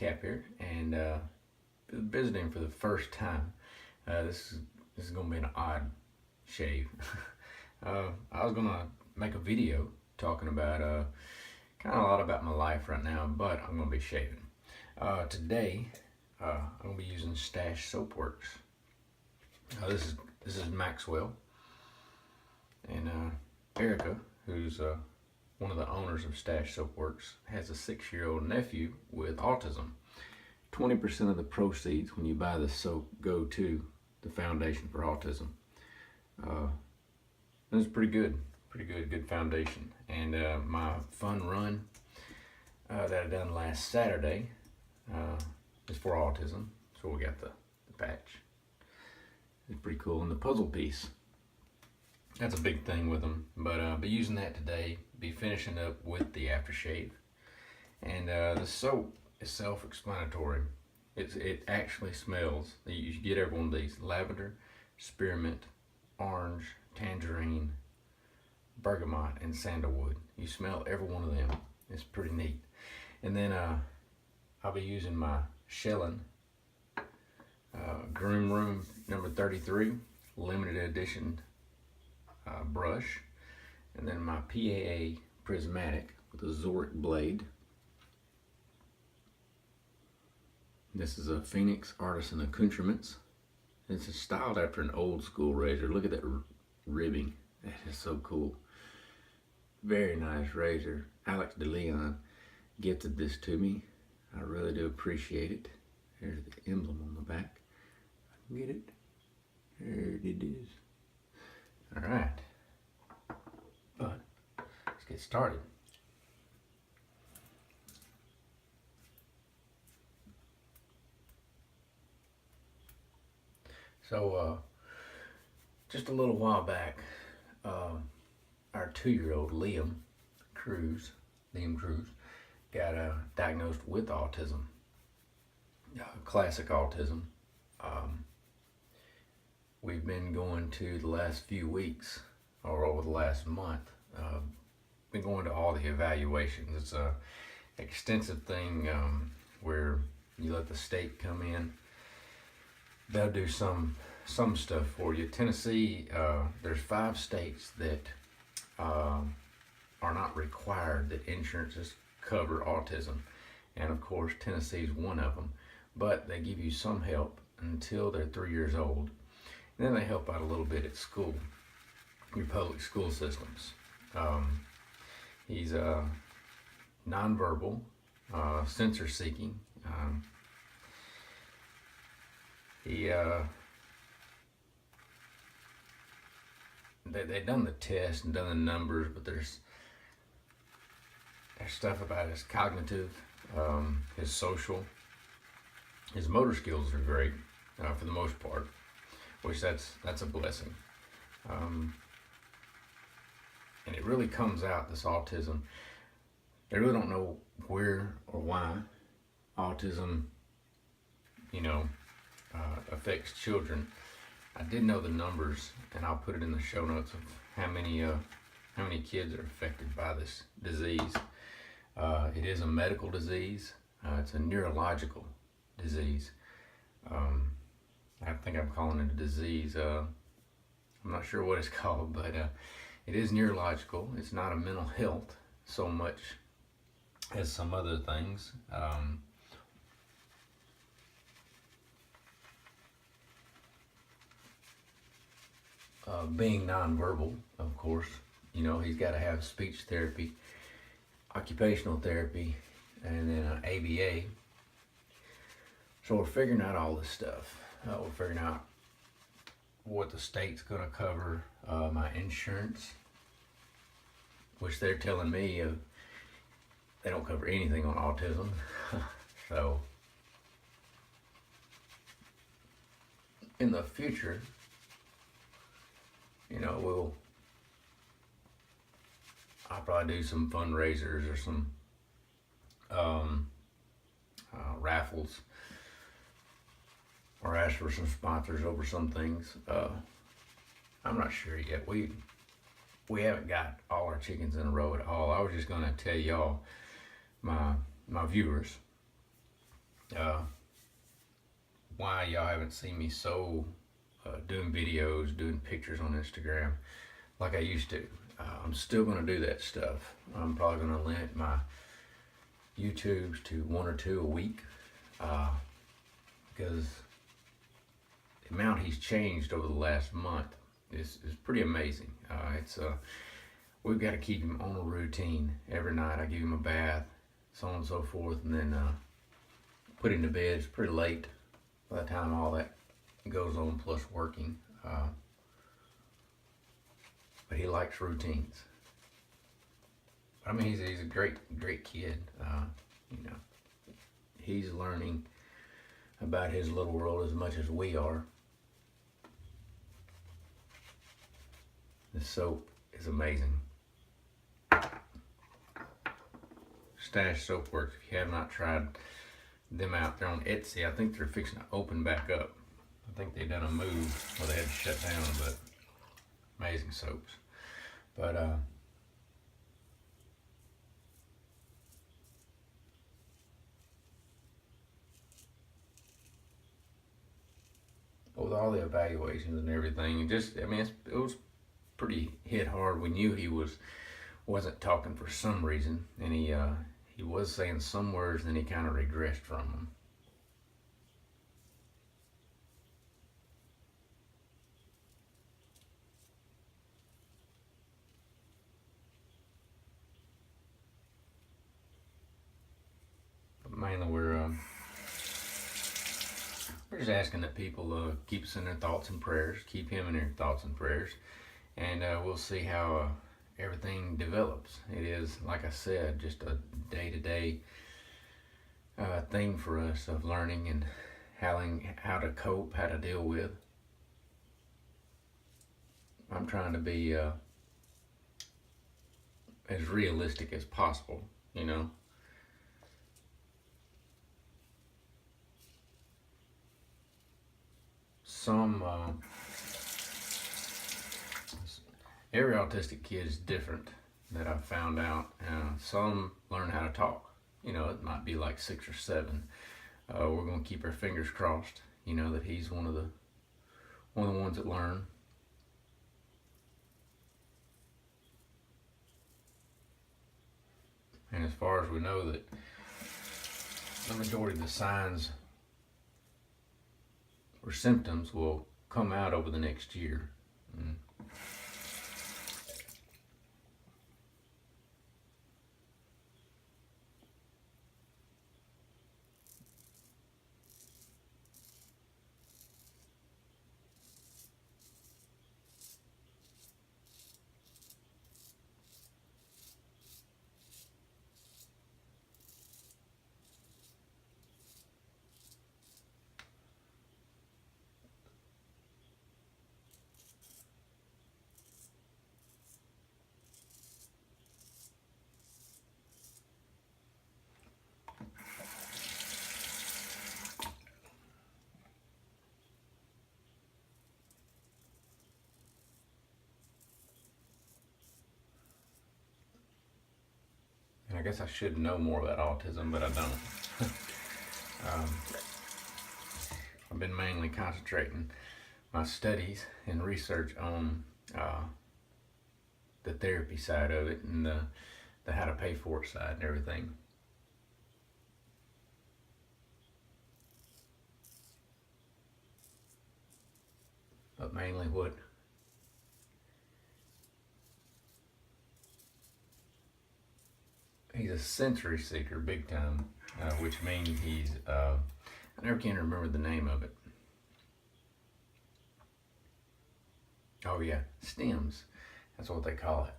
Cap here, and visiting for the first time. This is gonna be an odd shave. I was gonna make a video talking about kind of a lot about my life right now, but I'm gonna be shaving. Today, I'm gonna be using StacheSoapWorks. This is Maxwell, and Erica, who's one of the owners of StacheSoapWorks, has a 6-year-old nephew with autism. 20% of the proceeds when you buy the soap go to the Foundation for Autism. This is pretty good foundation. And my fun run that I done last Saturday is for autism. So we got the patch. It's pretty cool. And the puzzle piece, that's a big thing with them. But I'll be using that today. Be finishing up with the aftershave. And the soap is self-explanatory. It actually smells. You should get every one of these: lavender, spearmint, orange, tangerine, bergamot, and sandalwood. You smell every one of them. It's pretty neat. And then I'll be using my Shellin Groom Room number 33 limited edition brush, and then my PAA Prismatic with a Zoric blade. This is a Phoenix Artisan Accoutrements. This is styled after an old school razor. Look at that ribbing. That is so cool. Very nice razor. Alex DeLeon gifted this to me. I really do appreciate it. There's the emblem on the back. I can get it. There it is. All right. But let's get started. So, just a little while back, our 2-year-old Liam Cruz, got diagnosed with autism, classic autism. We've been going to the last few weeks, or over the last month, been going to all the evaluations. It's a extensive thing where you let the state come in. They'll do some stuff for you. Tennessee, there's 5 states that are not required that insurances cover autism, and of course Tennessee is one of them. But they give you some help until they're 3 years old, and then they help out a little bit at school, your public school systems. He's nonverbal, sensor seeking. They've done the test and done the numbers, but there's stuff about his cognitive, his social, his motor skills are great for the most part, which that's a blessing. And it really comes out, this autism. They really don't know where or why autism, affects children. I did know the numbers, and I'll put it in the show notes of how many kids are affected by this disease. It is a medical disease. It's a neurological disease. I think I'm calling it a disease. I'm not sure what it's called, but it is neurological. It's not a mental health so much as some other things. Being nonverbal, of course, he's got to have speech therapy, occupational therapy, and then ABA. So we're figuring out all this stuff. We're figuring out what the state's going to cover, my insurance, which they're telling me they don't cover anything on autism. So in the future, I'll probably do some fundraisers or some raffles, or ask for some sponsors over some things. I'm not sure yet. We haven't got all our chickens in a row at all. I was just gonna tell y'all, my viewers, uh, why y'all haven't seen me doing videos, doing pictures on Instagram like I used to. I'm still going to do that stuff. I'm probably going to limit my YouTubes to 1 or 2 a week, because the amount he's changed over the last month is pretty amazing. We've got to keep him on a routine. Every night I give him a bath, so on and so forth, and then put him to bed. It's pretty late by the time all that goes on, plus working. But he likes routines. I mean, he's a great kid. You know, he's learning about his little world as much as we are. The soap is amazing. StacheSoapWorks. If you have not tried them out, they're on Etsy. I think they're fixing to open back up. I think they done a move where they had to shut down, but amazing soaps. But with all the evaluations and everything, it was pretty hit hard. We knew he wasn't talking for some reason, and he was saying some words, then he kind of regressed from them. But mainly we're just asking that people keep us in their thoughts and prayers, keep him in their thoughts and prayers, and we'll see how everything develops. It is, like I said, just a day-to-day thing for us of learning and how to cope, how to deal with. I'm trying to be as realistic as possible, you know. Every autistic kid is different that I've found out. Some learn how to talk. You know, it might be like 6 or 7. We're gonna keep our fingers crossed, you know, that he's one of the ones that learn. And as far as we know, that the majority of the signs or symptoms will come out over the next year. And I guess I should know more about autism, but I don't. I've been mainly concentrating my studies and research on the therapy side of it, and the how to pay for it side and everything. But mainly he's a sensory seeker big time, which means I never can remember the name of it. Oh yeah, stems. That's what they call it.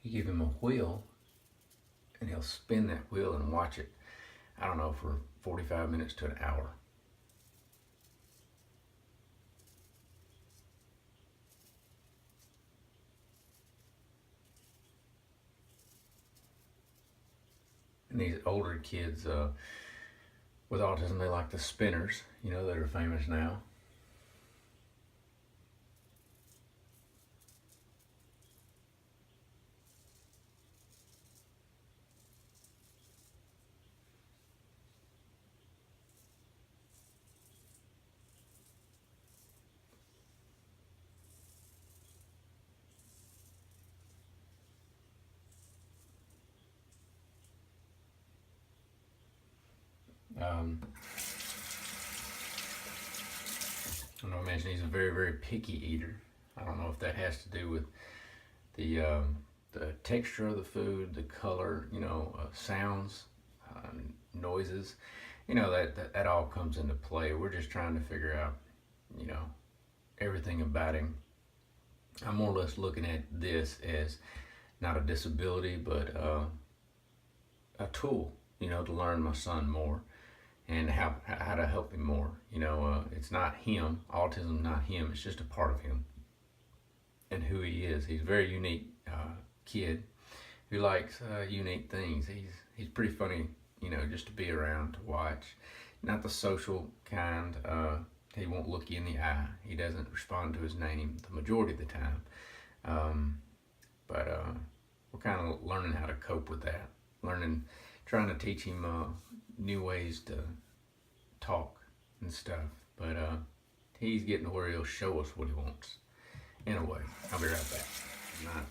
You give him a wheel and he'll spin that wheel and watch it, I don't know, for 45 minutes to an hour. And these older kids with autism, they like the spinners, you know, that are famous now. I know I mentioned he's a very, very picky eater. I don't know if that has to do with the texture of the food, the color, sounds, uh, noises. That all comes into play. We're just trying to figure out, you know, everything about him. I'm more or less looking at this as not a disability, but a tool, to learn my son more and how to help him more. It's not him. Autism's not him. It's just a part of him and who he is. He's a very unique kid who likes unique things. He's pretty funny, just to be around, to watch. Not the social kind. He won't look you in the eye. He doesn't respond to his name the majority of the time. But we're kind of learning how to cope with that. Trying to teach him new ways to talk and stuff. But he's getting to where he'll show us what he wants. In a way. I'll be right back. I'm not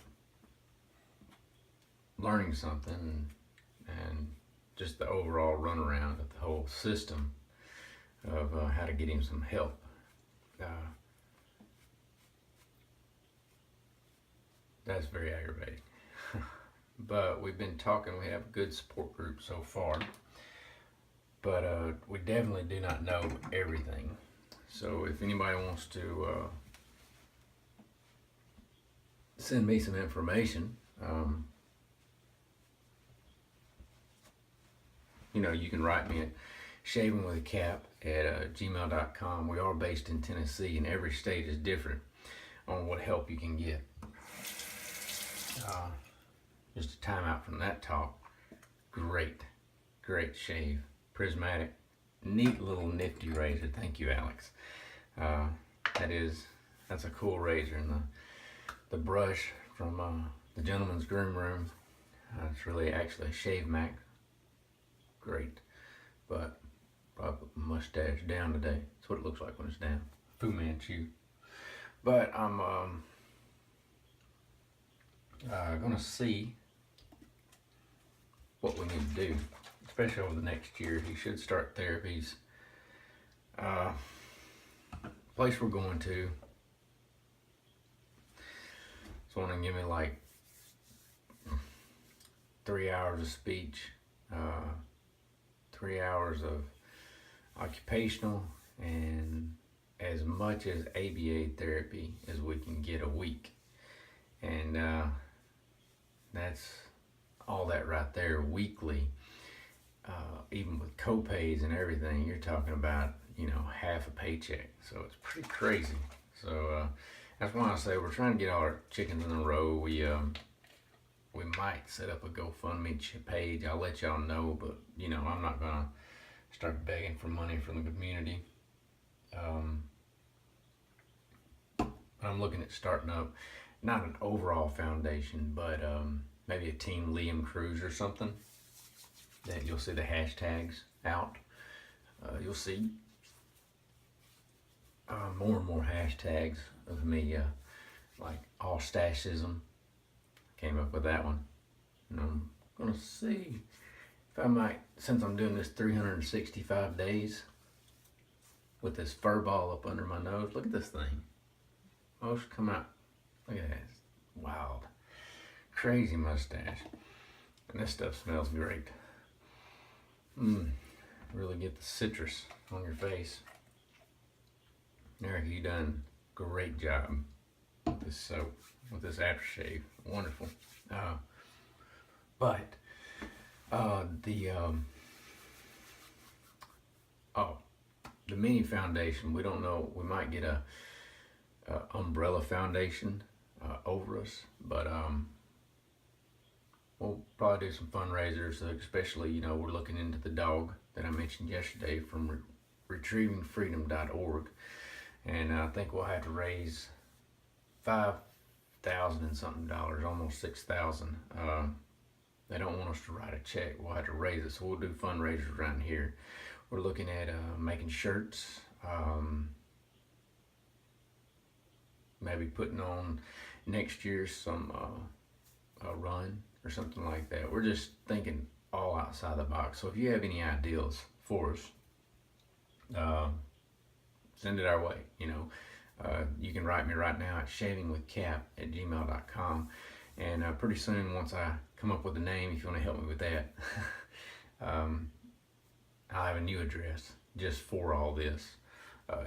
learning something and just the overall runaround of the whole system of how to get him some help. That's very aggravating. But we've been talking, we have a good support group so far, but we definitely do not know everything. So if anybody wants to send me some information, you can write me at shavingwithacap@gmail.com. We are based in Tennessee, and every state is different on what help you can get. Just a time out from that talk. Great shave. Prismatic. Neat little nifty razor. Thank you, Alex. That's a cool razor. And the brush from the gentleman's groom room. It's really actually a Shave Mac. Great. But probably put my mustache down today. That's what it looks like when it's down. Fu Manchu. But I'm gonna see what we need to do, especially over the next year. He should start therapies. Place we're going to, it's wanting to give me like 3 hours of speech, 3 hours of occupational, and as much as ABA therapy as we can get a week. And that's all that right there weekly. Even with co-pays and everything, you're talking about, half a paycheck. So it's pretty crazy. So that's why I say we're trying to get all our chickens in a row. We might set up a GoFundMe page. I'll let y'all know, but I'm not gonna start begging for money from the community. I'm looking at starting up, not an overall foundation, but maybe a Team Liam Cruz or something. That you'll see the hashtags out. You'll see more and more hashtags of me, like Autism. Came up with that one. And I'm gonna see if I might, since I'm doing this 365 days with this fur ball up under my nose. Look at this thing. Most come out. Look at that. It's wild. Crazy mustache. And this stuff smells great. Really get the citrus on your face. Eric, you done a great job with this soap, with this aftershave. Wonderful. The mini foundation, we don't know, we might get a umbrella foundation over us, but we'll probably do some fundraisers, especially, we're looking into the dog that I mentioned yesterday from retrievingfreedom.org, and I think we'll have to raise $5,000 and something, almost $6,000. They don't want us to write a check. We'll have to raise it, so we'll do fundraisers around here. We're looking at making shirts, maybe putting on next year some run or something like that. We're just thinking all outside the box. So if you have any ideas for us, send it our way. You can write me right now at shavingwithcap@gmail.com, and pretty soon, once I come up with a name, if you want to help me with that, I'll have a new address just for all this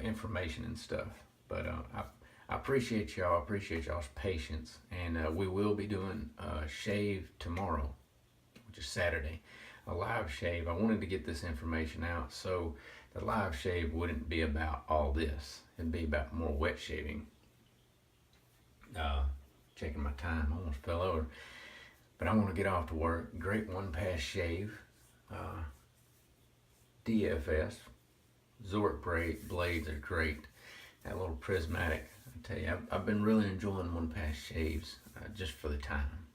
information and stuff. But I appreciate y'all. I appreciate y'all's patience, and we will be doing a shave tomorrow, which is Saturday, a live shave. I wanted to get this information out so the live shave wouldn't be about all this. It'd be about more wet shaving. Checking my time, almost fell over. But I want to get off to work. Great one pass shave. DFS. Zork blades are great. That little prismatic. I tell you, I've been really enjoying one pass shaves just for the time.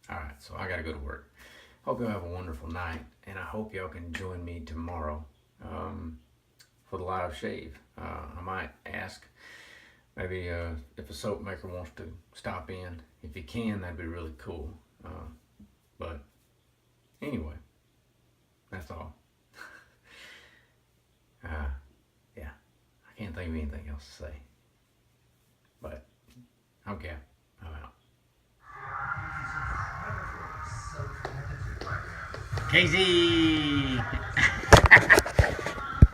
Alright, so I gotta go to work. Hope y'all have a wonderful night, and I hope y'all can join me tomorrow for the live shave. I might ask maybe if a soap maker wants to stop in. If you can, that'd be really cool. But anyway, that's all. Yeah, I can't think of anything else to say. But okay, I'm out. Casey!